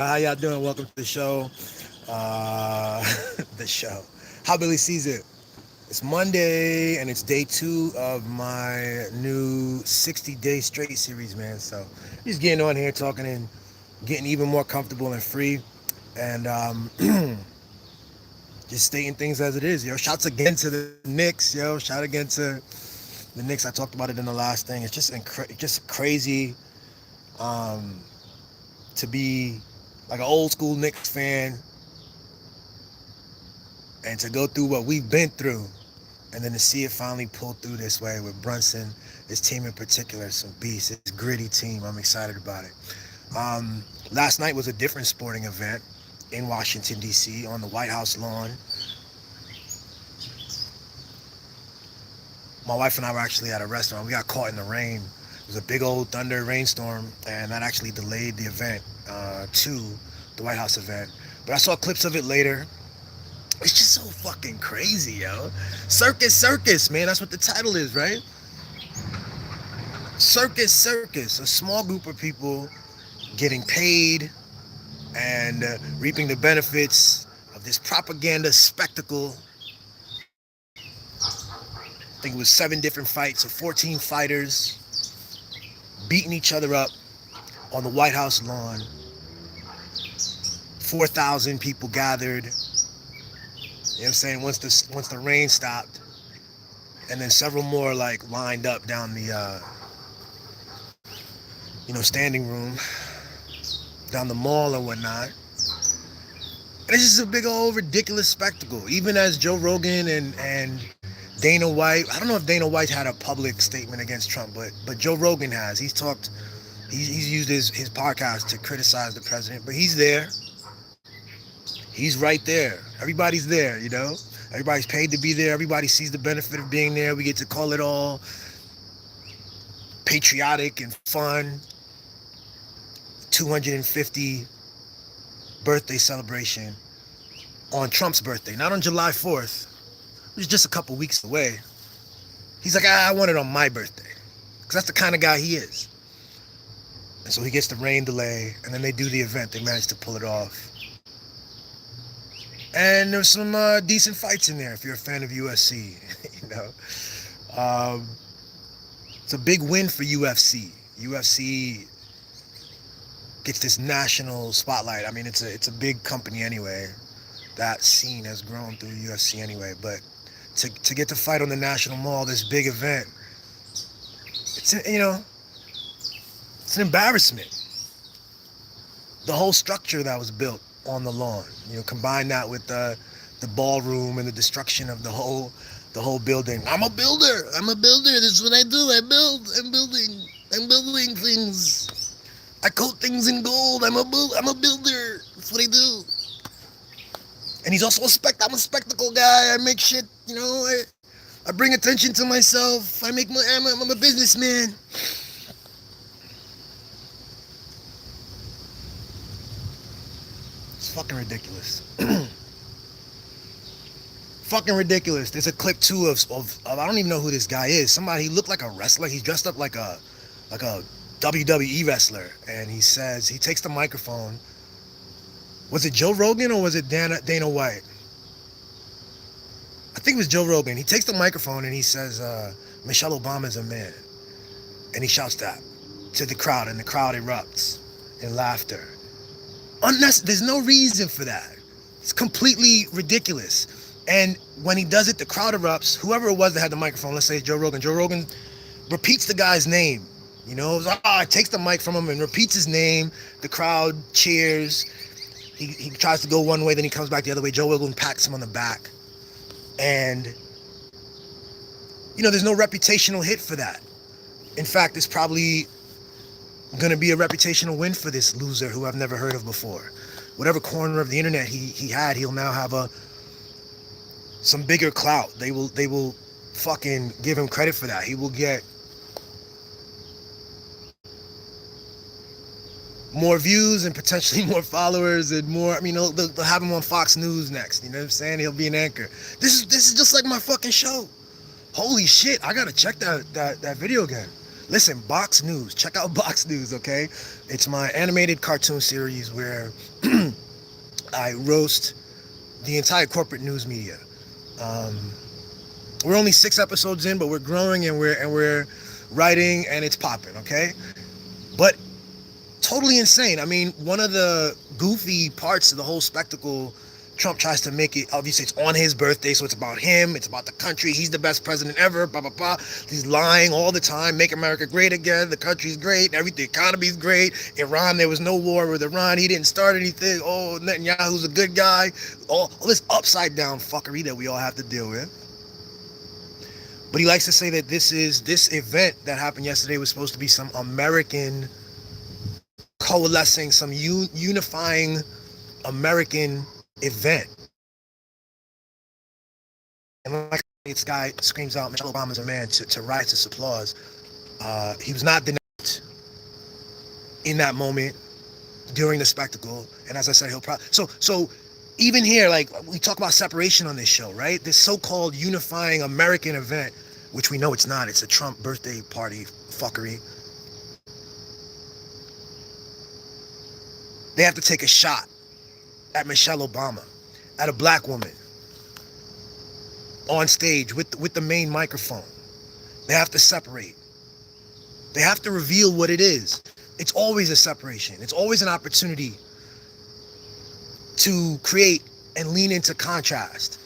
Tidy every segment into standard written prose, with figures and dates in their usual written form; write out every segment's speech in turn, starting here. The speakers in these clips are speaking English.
How y'all doing? Welcome to the show. The show. How Billy sees it. It's Monday and it's day 2 of my new 60-day straight series, man. So just getting on here, talking and getting even more comfortable and free, and just stating things as it is. Yo, shouts again to the Knicks. Yo, shout again to the Knicks. I talked about it in the last thing. It's just crazy um, to be like an old school Knicks fan and to go through what we've been through, and then to see it finally pull through this way with Brunson, his team in particular, some beasts, his gritty team. I'm excited about it. Last night was a different sporting event in Washington, D.C., on the White House lawn. My wife and I were actually at a restaurant. We got caught in the rain. It was a big old thunder rainstorm, and that actually delayed the event to the White House event. But I saw clips of it later. It's just so fucking crazy, yo. Circus, circus, man. That's what the title is, right? Circus, circus. A small group of people getting paid and reaping the benefits of this propaganda spectacle. I think it was 7 different fights of 14 fighters beating each other up on the White House lawn. 4,000 people gathered. You know what I'm saying? Once the rain stopped, and then several more like lined up down the standing room, down the mall and whatnot. And it's just a big old ridiculous spectacle. Even as Joe Rogan and Dana White, I don't know if Dana White had a public statement against Trump, but Joe Rogan has. He's used his podcast to criticize the president, but he's there. He's right there. Everybody's there, you know? Everybody's paid to be there. Everybody sees the benefit of being there. We get to call it all patriotic and fun. 250 birthday celebration on Trump's birthday, not on July 4th, which is just a couple weeks away. He's like, I want it on my birthday, because that's the kind of guy he is. And so he gets the rain delay, and then they do the event. They manage to pull it off. And there's some decent fights in there if you're a fan of UFC. you know, it's a big win for UFC. UFC gets this national spotlight. I mean, it's a big company anyway. That scene has grown through UFC anyway. But to get to fight on the national mall, this big event, it's an embarrassment. The whole structure that was built on the lawn, combine that with the ballroom and the destruction of the whole building. I'm a builder. This is what I do. I build. I'm building things. I coat things in gold. I'm a builder. That's what I do. And he's also I'm a spectacle guy. I make shit. I bring attention to myself. I'm a businessman. It's fucking ridiculous. Fucking ridiculous. There's a clip too of I don't even know who this guy is. Somebody, he looked like a wrestler. He's dressed up like a WWE wrestler, and he takes the microphone. Was it Joe Rogan or was it Dana White? I think it was Joe Rogan. He takes the microphone and he says, Michelle Obama's a man. And he shouts that to the crowd, and the crowd erupts in laughter. There's no reason for that. It's completely ridiculous. And when he does it, the crowd erupts. Whoever it was that had the microphone, let's say it's Joe Rogan. Joe Rogan repeats the guy's name. Takes the mic from him and repeats his name. The crowd cheers. He tries to go one way, then he comes back the other way. Joe Rogan pats him on the back. And, there's no reputational hit for that. In fact, it's probably going to be a reputational win for this loser who I've never heard of before. Whatever corner of the internet he had, he'll now have some bigger clout. They will fucking give him credit for that. He will get more views and potentially more followers and more. They'll have him on Fox News next. You know what I'm saying? He'll be an anchor. This is just like my fucking show. Holy shit! I gotta check that video again. Listen, Box News. Check out Box News, okay? It's my animated cartoon series where I roast the entire corporate news media. Um, we're only 6 episodes in, but we're growing and we're writing and it's popping, okay? But totally insane. I mean, one of the goofy parts of the whole spectacle, Trump tries to make it, obviously it's on his birthday, so it's about him, it's about the country, he's the best president ever, blah, blah, blah. He's lying all the time, make America great again, the country's great, everything, the economy's great, Iran, there was no war with Iran, he didn't start anything, oh, Netanyahu's a good guy, all this upside down fuckery that we all have to deal with. But he likes to say that this event that happened yesterday was supposed to be some American coalescing, some unifying American event. And like this guy screams out, Michelle Obama's a man, to riotous applause. He was not denounced in that moment during the spectacle. And as I said, he'll probably... So even here, like, we talk about separation on this show, right? This so-called unifying American event, which we know it's not. It's a Trump birthday party fuckery. They have to take a shot at Michelle Obama, at a black woman, on stage with the main microphone. They have to separate. They have to reveal what it is. It's always a separation. It's always an opportunity to create and lean into contrast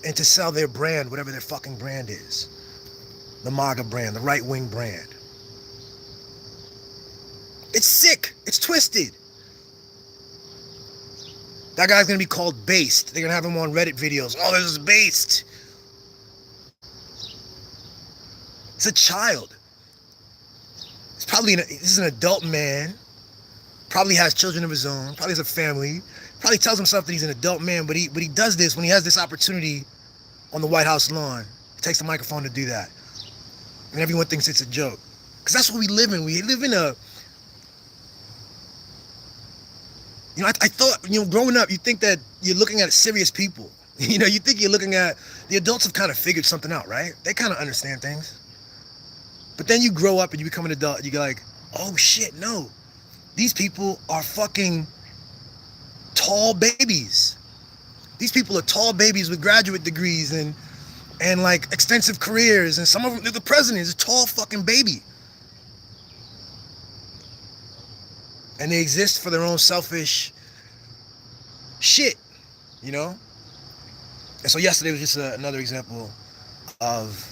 and to sell their brand, whatever their fucking brand is. The MAGA brand, the right-wing brand. It's sick. It's twisted. That guy's going to be called Based. They're going to have him on Reddit videos. Oh, this is Based. It's a child. It's probably this is an adult man. Probably has children of his own. Probably has a family. Probably tells himself that he's an adult man, but he does this when he has this opportunity on the White House lawn. He takes the microphone to do that. And everyone thinks it's a joke. Because that's what we live in. We live in a... You know, I thought, growing up, you think that you're looking at serious people. You think you're looking at... The adults have kind of figured something out, right? They kind of understand things. But then you grow up and you become an adult, and you go like, oh shit, no. These people are fucking tall babies. These people are tall babies with graduate degrees and like extensive careers, and some of them, the president is a tall fucking baby. And they exist for their own selfish shit, And so yesterday was just another example of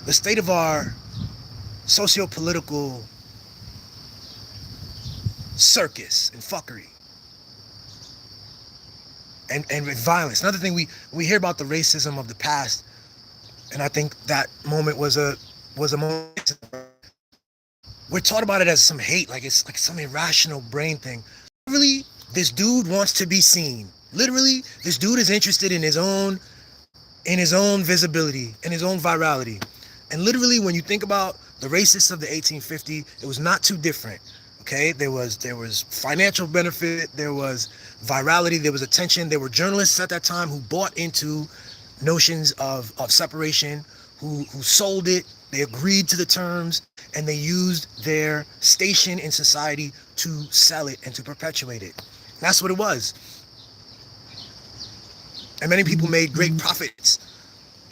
the state of our socio-political circus and fuckery and violence. Another thing, we hear about the racism of the past, and I think that moment was a moment. We're taught about it as some hate, like it's like some irrational brain thing. Literally, this dude wants to be seen. Literally, this dude is interested in his own visibility, in his own virality. And literally, when you think about the racists of the 1850s, it was not too different. Okay, there was financial benefit, there was virality, there was attention. There were journalists at that time who bought into notions of separation, who sold it. They agreed to the terms, and they used their station in society to sell it and to perpetuate it. And that's what it was. And many people made great profits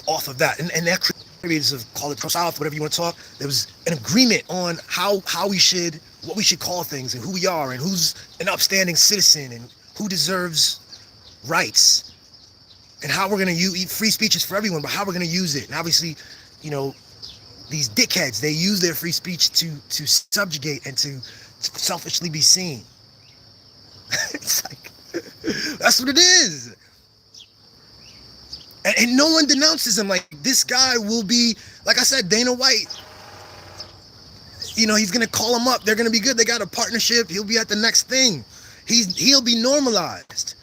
off of that. And that created, call it South, whatever you want to talk. There was an agreement on what we should call things, and who we are, and who's an upstanding citizen, and who deserves rights, and how we're going to use free speech is for everyone, but how we're going to use it. And obviously, these dickheads, they use their free speech to subjugate and to selfishly be seen. It's like, that's what it is. And no one denounces him. Like, this guy will be, like I said, Dana White, he's going to call him up. They're going to be good. They got a partnership. He'll be at the next thing. He'll be normalized.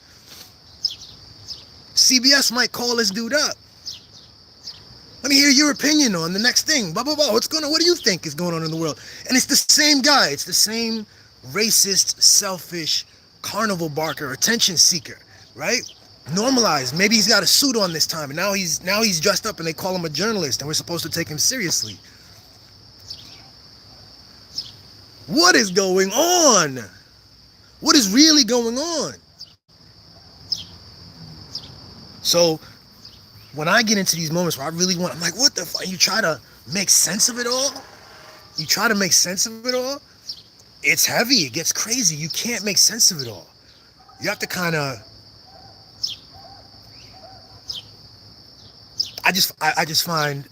CBS might call this dude up. Let me hear your opinion on the next thing. Blah, blah, blah. What do you think is going on in the world? And it's the same guy. It's the same racist, selfish, carnival barker, attention seeker, right? Normalized. Maybe he's got a suit on this time, and now he's dressed up, and they call him a journalist, and we're supposed to take him seriously. What is going on? What is really going on? So when I get into these moments where I really want, I'm like, what the fuck? You try to make sense of it all. You try to make sense of it all. It's heavy. It gets crazy. You can't make sense of it all. You have to kind of. I just find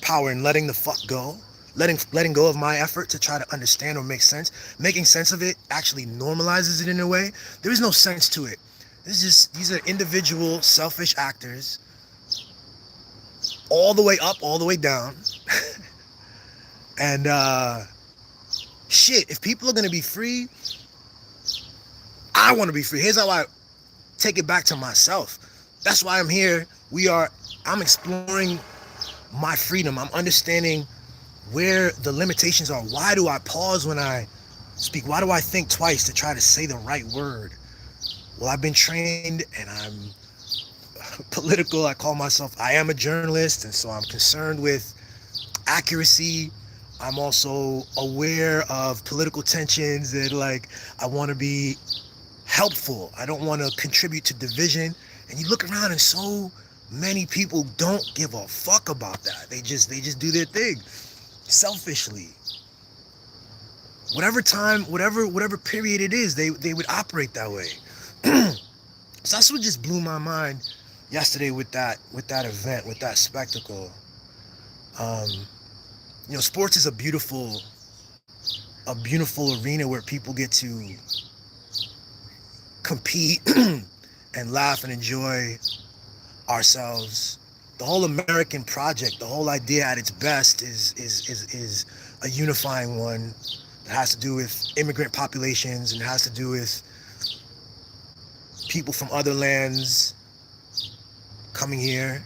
power in letting the fuck go, letting go of my effort to try to understand or make sense. Making sense of it actually normalizes it in a way. There is no sense to it. These are individual selfish actors, all the way up, all the way down. And shit, if people are gonna be free, I want to be free. Here's how I take it back to myself. That's why I'm here. I'm exploring my freedom. I'm understanding where the limitations are. Why do I pause when I speak? Why do I think twice to try to say the right word? Well, I've been trained and I'm political. I am a journalist, and so I'm concerned with accuracy. I'm also aware of political tensions and I want to be helpful. I don't want to contribute to division. And you look around and so many people don't give a fuck about that. They just do their thing selfishly. Whatever time, whatever period it is, they would operate that way. So that's what just blew my mind yesterday with that event, with that spectacle. Sports is a beautiful arena where people get to compete and laugh and enjoy ourselves. The whole American project, the whole idea at its best is a unifying one that has to do with immigrant populations and has to do with people from other lands coming here.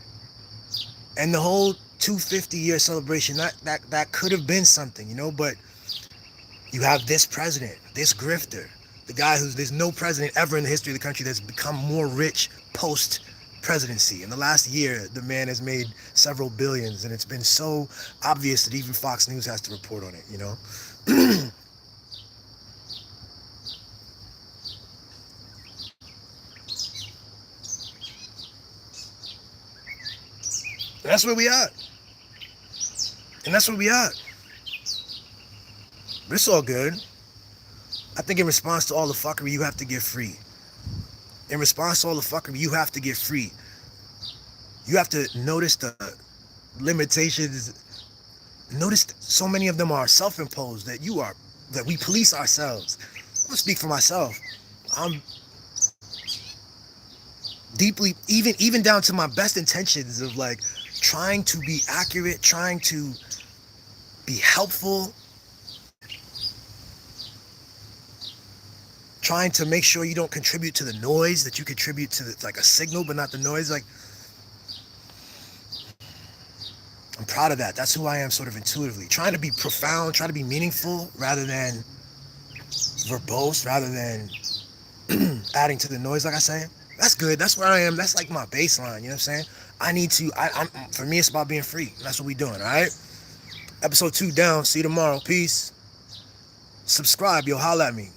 And the whole 250-year celebration, that could have been something, but you have this president, this grifter, the guy there's no president ever in the history of the country that's become more rich post presidency. In the last year, the man has made several billions, and it's been so obvious that even Fox News has to report on it, That's where we at. And that's where we at. But it's all good. I think in response to all the fuckery, you have to get free. In response to all the fuckery, you have to get free. You have to notice the limitations. Notice so many of them are self-imposed, that we police ourselves. I'm gonna speak for myself. I'm deeply, even down to my best intentions of trying to be accurate, trying to be helpful, trying to make sure you don't contribute to the noise, that you contribute to a signal but not the noise. I'm proud of that. That's who I am sort of intuitively. Trying to be profound, trying to be meaningful rather than verbose, rather than adding to the noise, like I say. That's good. That's where I am. That's my baseline. You know what I'm saying? For me, it's about being free. That's what we doing, all right? Episode 2 down. See you tomorrow. Peace. Subscribe. Yo, holla at me.